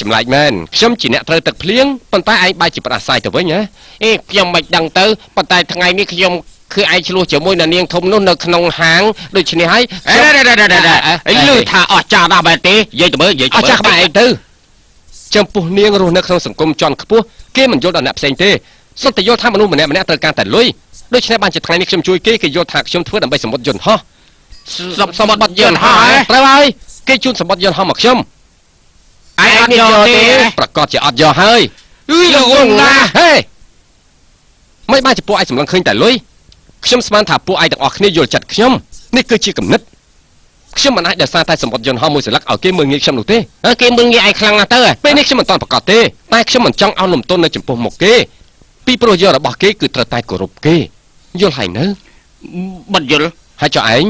ចម្លែកមែនខ្ញុំជាអ្នកត្រូវទឹកភ្លៀងប៉ុន្តែឯងបែរជាផ្ដាសាយទៅវិញណាខ្ញុំមិនដឹងទៅប៉ុន្តែថ្ងៃនេះខ្ញុំគឺឯងឆ្លោះជាមួយនាងធំនោះនៅក្នុងហាងដូច្នេះហើយលឺថាអស់ចាស់ណាស់បែរទេនិយាយទៅមើលអស់ចាស់ក្បែរឯងទៅចំពោះនាងរស់នៅក្នុងសង្គមជាន់ខ្ពស់គេមិនយល់ដល់អ្នកផ្សេងទេសុទ្ធតែយល់ថាមនុស្សម្នាក់ត្រូវការតែលុយដូច្នេះបានជាថ្ងៃនេះខ្ញុំជួយគេយល់ថាខ្ញុំធ្វើដើម្បីសម្បត្តិយន្តហោះសម្បត្តិយន្តហោះត្រូវហើយគេជូនសម្បត្តិយន្តហោះមកខ្ញុំឯងអត់យកទេប្រកាសជាអត់យកហើយលោកណាហេមិនបានជាពួកឯងសម្លឹងឃើញតែលុយខ្ញុំស្មានថាពួកឯងទាំងអស់គ្នាយល់ចិត្តខ្ញុំនេះគឺជាគំនិតខ្ញុំមិនអាចដោយសារតែសម្បត្តិយន្តហោះមួយស្លឹកឲ្យគេមើលងាយខ្ញុំនោះទេគេមើលងាយឯងខ្លាំងណាស់ទៅពេលនេះខ្ញុំមិនទាន់ប្រកាសទេតែខ្ញុំមិនចង់ឲ្យលំទោននៅចំពោះមុខគេពីព្រោះយករបស់គេគឺត្រូវតែគោរពគេយល់ហើយនៅមិនយល់ហើយចុះឯង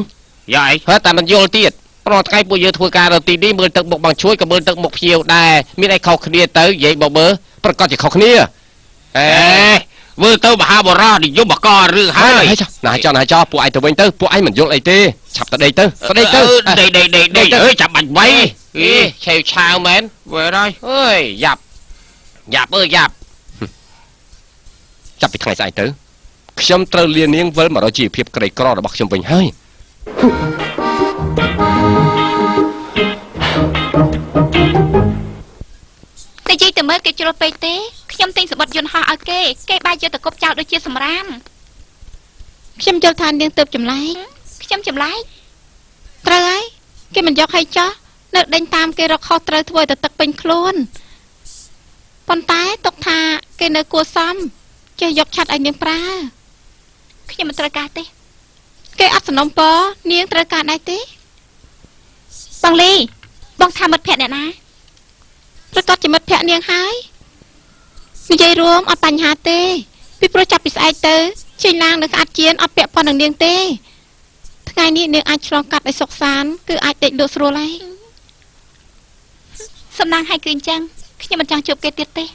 យ៉ាឯងហើយតែមិនយល់ទៀតប្រហែលថ្ងៃពួកយើងធ្វើការនៅទីនេះមើលទឹកមុខបងជួយក៏មើលទឹកមុខភ្ញៀវដែរមានអីខុសគ្នាទៅនិយាយមកមើលប្រកាសជាខុសគ្នាមើលទៅមហាបរោះនិយមបករឿងហើយណាចោះពួកឯងទៅវិញទៅពួកឯងមិនយល់អីទេឆាប់ទៅដេកទៅដេកអើយចាំបាច់វៃឆេវឆាវមែនវើហើយអើយយ៉ាប់ចាប់ពីថ្ងៃស្អែកទៅខ្ញុំត្រូវលានាងវិលមករកជីវភាពក្រីក្ររបស់ខ្ញុំវិញហើយតែនិយាយទៅមើលគេជ្រុលពេកទេខ្ញុំទិញសម្បត្តិយន្តហោះឲ្យគេបាយយកទៅគប់ចោលដូចជាសម្រាមខ្ញុំយល់ថានាងទៅចម្លែកខ្ញុំចម្លែកត្រូវហើយគេមិនយកឲ្យចោះនៅដេញតាមគេរកខុសត្រូវធ្វើទៅទឹកពេញខ្លួនប៉ុន្តែទុកថាគេនៅគួសមចេះយកឆាត់ឲ្យនាងប្រើខ្ញុំមិនត្រូវការទេគេអត់សំណុំពរនាងត្រូវការដែរទេបងលីបងថាមិត្តភក្តិអ្នកណាប្រកាសជាមិត្តភក្តិនាងហើយនិយាយរួមអត់បញ្ហាទេពីព្រោះចាប់ពីស្អែកទៅជិញឡាងនៅក្អាត់ជៀនអត់ពាក់ព័ន្ធនឹងនាងទេថ្ងៃនេះនាងអាចឆ្លងកាត់ឲ្យសុខសាន្តគឺអាចដេកលក់ស្រួលហើយសំណាងឲ្យគឺអញ្ចឹងខ្ញុំមិនចង់ជួបគេទៀតទេ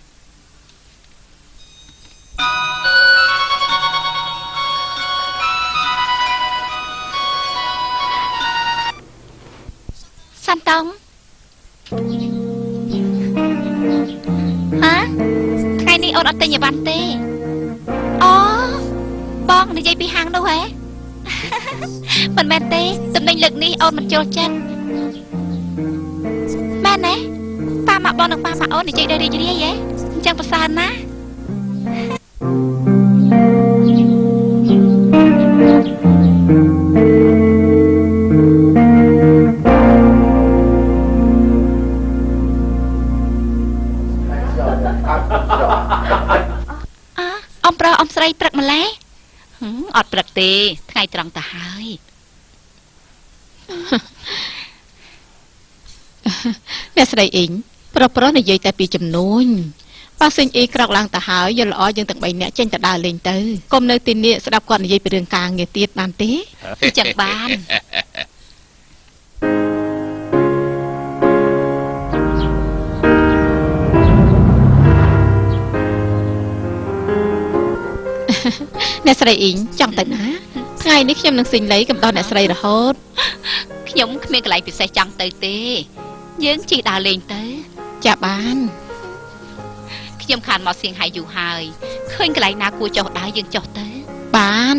សាន់តងថ្ងៃនេះអូនអត់ទិញអីវ៉ាន់ទេអូបងនិយាយពីហាងនោះហ៎មិនមែនទេទំនិញលើកនេះអូនមិនចូលចិត្តមែនទេប៉ាម៉ាក់បងនិងប៉ាម៉ាក់អូននិយាយដោយរីករាយហ៎អញ្ចឹងប្រសើរណាស់អំស្រីព្រឹកម្លេះអត់ព្រឹកទេថ្ងៃត្រង់ទៅហើយអ្នកស្រីអ៊ីងប្រុសនិយាយតែពីចំនួនបើសិនអ៊ីក្រោកឡើងទៅហើយយល់ល្អយើងទាំង3នាក់ចេញទៅដើរលេងទៅកុំនៅទីនេះស្ដាប់គាត់និយាយពីរឿងការងារទៀតបានទេអញ្ចឹងបានអ្នកស្រីអ៊ីងចង់ទៅណាថ្ងៃនេះខ្ញុំនឹងសិញលៃកំដរអ្នកស្រីរហូតខ្ញុំគ្មានកន្លែងពិសេសចង់ទៅទេយើងជិះដើរលេងទៅចាបានខ្ញុំខានមកសៀងហៃយូរហើយឃើញកន្លែងណាគួរចុះដើរយើងចុះទៅបាន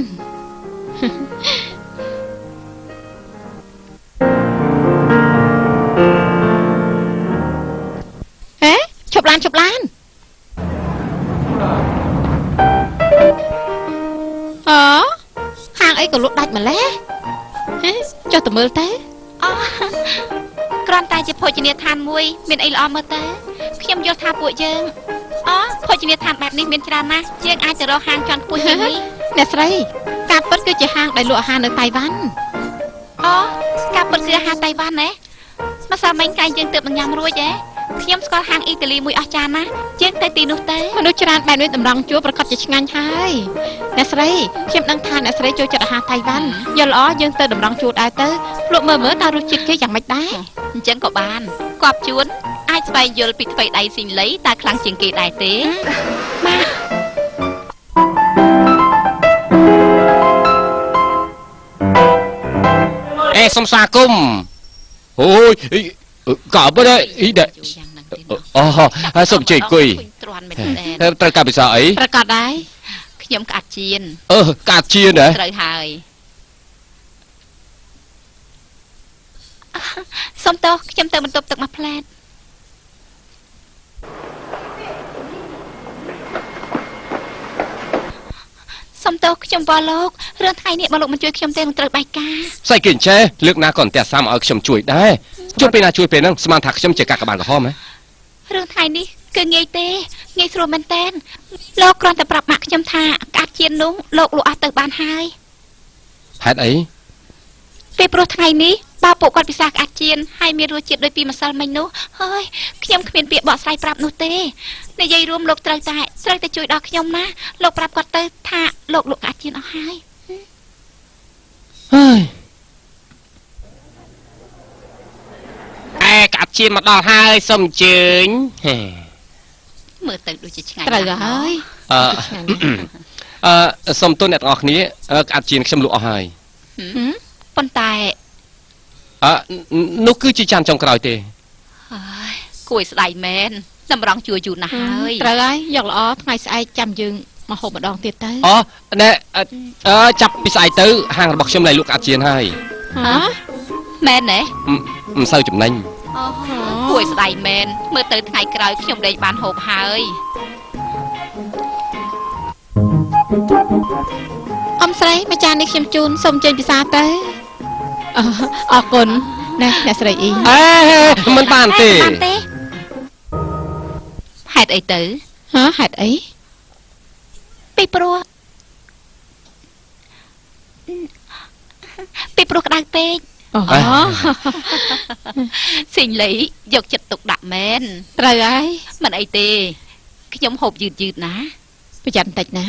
ឈប់ឡានហាងអីក៏លក់ដាច់ម្លេះចុះទៅមើលទៅអូគ្រាន់តែជាភោជនីយដ្ឋានមួយមានអីល្អមើលទៅខ្ញុំយល់ថាពួកយើងភោជនីយដ្ឋានបែបនេះមានច្រើនណាស់យើងអាចទៅរកហាងជាន់ខ្ពស់ជាងនេះអ្នកស្រីការពិតគឺជាហាងដែលលក់អាហារនៅតៃវ៉ាន់ការពិតគឺអាហារតៃវ៉ាន់ណាម្សិលមិញកាយយើងទើបនឹងញ៉ាំរួចខ្ញុំស្គាល់ហាងអ៊ីតាលីមួយអស្ចារ្យណាស់យើងទៅទីនោះទៅមនុស្សច្រើនបែបនេះតម្រង់ជួបប្រកាសជាឆ្ងាញ់ហើយអ្នកស្រីខ្ញុំដឹងថាអ្នកស្រីចូលចិត្តអាហារតៃវ៉ាន់យល់ល្អយើងទៅតម្រង់ជួបដែរទៅភ្លក់មើលតើរសជាតិគេយ៉ាងម៉េចដែរអញ្ចឹងក៏បានគប់ជួនអាចស្វែងយល់ពីថ្មីដៃស៊ីងលីតើខ្លាំងជាងគេដែរទេបាទសុំស្វាគមន៍អូយក៏បើអីដែរ អូសូមជួយអង្គុយ ទ្រាំមែនទេ ត្រូវការពិសាអី ប្រកាសដែរខ្ញុំក្អាត់ជៀន កាត់ជាណា ត្រូវហើយសុំតោះខ្ញុំទៅបន្ទប់ទឹកមួយផ្លែតសុំតោះខ្ញុំបលោករឿងថ្ងៃនេះបើលោកមិនជួយខ្ញុំទេនឹងត្រូវបែកការ ស្អីគេអញ្ចេះលើកណាក៏អន្ទះសាមឲ្យខ្ញុំជួយដែរជួយពេលណាជួយពេលហ្នឹងស្មានថាខ្ញុំជាកាកបានក្រហមហ៎ រឿងថ្ងៃនេះគឺងាយទេងាយស្រួលមែនតើលោកគ្រាន់តែប្រាប់ម៉ាក់ខ្ញុំថាក្អាត់ជៀននោះលោកលក់អស់ទៅបានហើយ ហេតុអី ពេលព្រោះថ្ងៃនេះបើពួកគាត់ពិសាក្អាត់ជៀនហើយមានរសជាតិដូចពីម្សិលមិញនោះហើយខ្ញុំគ្មានពាក្យបកស្រាយប្រាប់នោះទេនិយាយរួមលោកត្រូវតែជួយដល់ខ្ញុំណាលោកប្រាប់គាត់ទៅថាលោកលក់ក្អាត់ជៀនអស់ហើយកាត់ជាមកដល់ហើយសូមអញ្ជើញ មើលទៅដូចជាឆ្ងាញ់ ត្រូវហើយ សូមទូអ្នកទាំងអស់គ្នាកាត់ជាខ្ញុំលក់អស់ហើយ ប៉ុន្តែ នោះគឺជាចានចុងក្រោយទេ ហើយគួរស្ដាយមែនតម្រង់ជួយយូរណាស់ហើយ ត្រូវហើយយកល្អថ្ងៃស្អែកចាំយើងមកហូបម្ដងទៀតទៅ ណែចាប់ពីស្អែកទៅហាងរបស់ខ្ញុំlạiលក់កាត់ជាហើយ មែនទេ មិនសូវចំណេញ គួរស្ដាយមែនមើលទៅថ្ងៃក្រោយខ្ញុំដេកបានហូបហើយអ៊ំស្រីមួយចាននេះខ្ញុំជូនសូមចេញពិសាទៅអរគុណណែអ្នកស្រីអ៊ីមិនបានទេ ហេតុអីទៅ ហេតុអី ពីព្រោះក្តៅពេកសេងលីយកចិត្តទុកដាក់មែន ត្រូវហើយ មិនអីទេខ្ញុំហូបយឺតណាប្រយ័ត្នបន្តិចណា